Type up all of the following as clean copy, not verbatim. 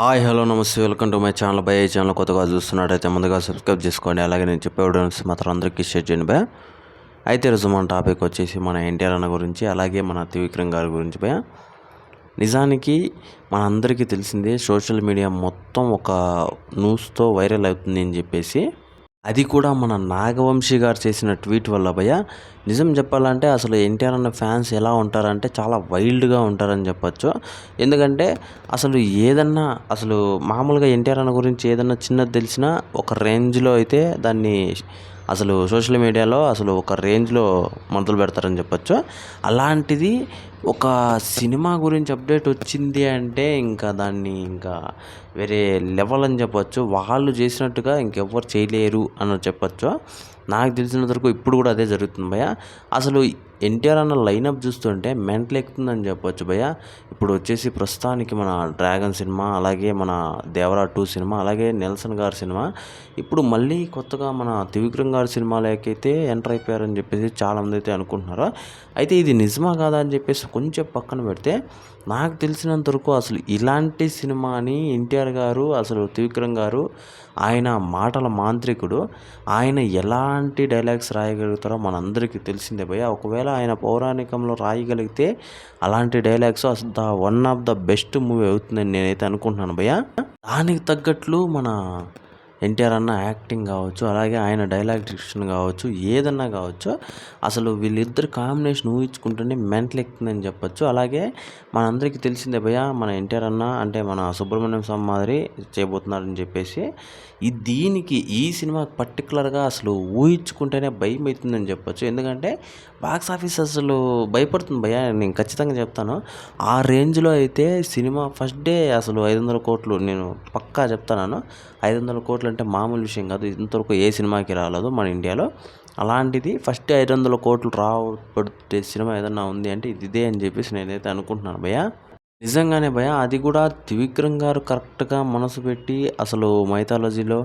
Hi hello నమస్తే welcome to my channel by. ఈ channel కొత్తగా చూస్తున్నట్టయితే ముందుగా సబ్స్క్రైబ్ చేసుకోండి. అలాగే నేను చెప్పే వీడియోస్ మాత్రం అందరికీ షేర్ చేయండి బా. అయితే ఈరోజు మన టాపిక్ వచ్చేసి మన ఎన్టీఆర్ అన్న గురించి, అలాగే మన త్రివిక్రమ్ గారి గురించి బా. నిజానికి మన అందరికీ తెలిసిందే, సోషల్ మీడియా మొత్తం ఒక న్యూస్తో వైరల్ అవుతుంది అని చెప్పేసి, అది కూడా మన నాగవంశీ గారు చేసిన ట్వీట్ వల్ల భయ్య. నిజం చెప్పాలంటే అసలు ఎన్టీఆర్ అన్న ఫ్యాన్స్ ఎలా ఉంటారంటే చాలా వైల్డ్గా ఉంటారని చెప్పొచ్చు. ఎందుకంటే అసలు మామూలుగా ఎన్టీఆర్ అన్న గురించి ఏదన్నా చిన్నది తెలిసినా ఒక రేంజ్లో అయితే దాన్ని అసలు సోషల్ మీడియాలో అసలు ఒక రేంజ్లో మొదలు పెడతారని చెప్పొచ్చు. అలాంటిది ఒక సినిమా గురించి అప్డేట్ వచ్చింది అంటే ఇంకా వేరే లెవెల్ అని చెప్పొచ్చు. వాళ్ళు చేసినట్టుగా ఇంకెవ్వరు చేయలేరు అని చెప్పొచ్చు. నాకు తెలిసినంత వరకు ఇప్పుడు కూడా అదే జరుగుతుంది భయ్య. అసలు ఎన్టీఆర్ అన్న లైనప్ చూస్తుంటే మెంటల్ ఎక్కుతుందని చెప్పొచ్చు భయ్య. ఇప్పుడు వచ్చేసి ప్రస్తుతానికి మన డ్రాగన్ సినిమా, అలాగే మన దేవరా 2 సినిమా, అలాగే నెల్సన్ గారి సినిమా, ఇప్పుడు మళ్ళీ కొత్తగా మన త్రివిక్రమ్ గారి సినిమాలకైతే ఎంటర్ అయిపోయారని చెప్పేసి చాలామంది అయితే అనుకుంటున్నారు. అయితే ఇది నిజమా కాదా అని చెప్పేసి కొంచెం పక్కన పెడితే, నాకు తెలిసినంత వరకు అసలు ఇలాంటి సినిమాని ఎన్టీఆర్ గారు, అసలు త్రివిక్రమ్ గారు, ఆయన మాటల మాంత్రికుడు, ఆయన ఎలాంటి డైలాగ్స్ రాయగలుగుతారో మనందరికీ తెలిసిందే భయ్య. ఒకవేళ ఆయన పౌరాణికంలో రాయగలిగితే అలాంటి డైలాగ్స్ అసలు one of the best movie అవుతుందని నేనైతే అనుకుంటున్నాను భయ్య. దానికి తగ్గట్లు మన ఎన్టీఆర్ అన్న యాక్టింగ్ కావచ్చు, అలాగే ఆయన డైలాగ్ డిక్షన్ కావచ్చు, ఏదన్నా కావచ్చు, అసలు వీళ్ళిద్దరు కాంబినేషన్ ఊహించుకుంటేనే మెంటల్ ఎక్కుతుందని చెప్పొచ్చు. అలాగే మనందరికీ తెలిసిందే భయ్య, మన ఎన్టీఆర్ అన్న అంటే మన సుబ్రహ్మణ్యం స్వామి మాదిరి చేయబోతున్నారని చెప్పేసి, ఈ సినిమా పర్టికులర్గా అసలు ఊహించుకుంటేనే భయం అవుతుందని చెప్పొచ్చు. ఎందుకంటే బాక్స్ ఆఫీస్ అసలు భయపడుతుంది భయ్య, నేను ఖచ్చితంగా చెప్తాను. ఆ రేంజ్లో అయితే సినిమా ఫస్ట్ డే అసలు 500 కోట్లు, నేను పక్కా చెప్తాను. 500 కోట్లు అంటే మామూలు విషయం కాదు. ఇంతవరకు ఏ సినిమాకి రాలేదు మన ఇండియాలో. అలాంటిది ఫస్ట్ 500 కోట్లు రాబట్టే సినిమా ఏదన్నా ఉంది అంటే ఇదే అని చెప్పేసి నేనైతే అనుకుంటున్నాను భయ్య. నిజంగానే భయ్య, అది కూడా త్రివిక్రమ్ గారు కరెక్ట్గా మనసు పెట్టి అసలు మైథాలజీలో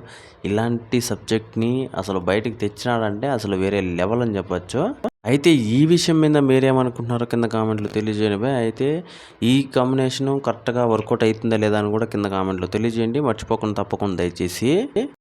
ఇలాంటి సబ్జెక్ట్ని అసలు బయటికి తెచ్చినాడంటే అసలు వేరే లెవెల్ అని చెప్పొచ్చు. అయితే ఈ విషయం మీద మీరేమనుకుంటున్నారో కింద కామెంట్లో తెలియజేయండి భయ్య. అయితే ఈ కాంబినేషను కరెక్ట్గా వర్కౌట్ అవుతుందా లేదా అని కూడా కింద కామెంట్లో తెలియజేయండి. మర్చిపోకుండా తప్పకుండా దయచేసి.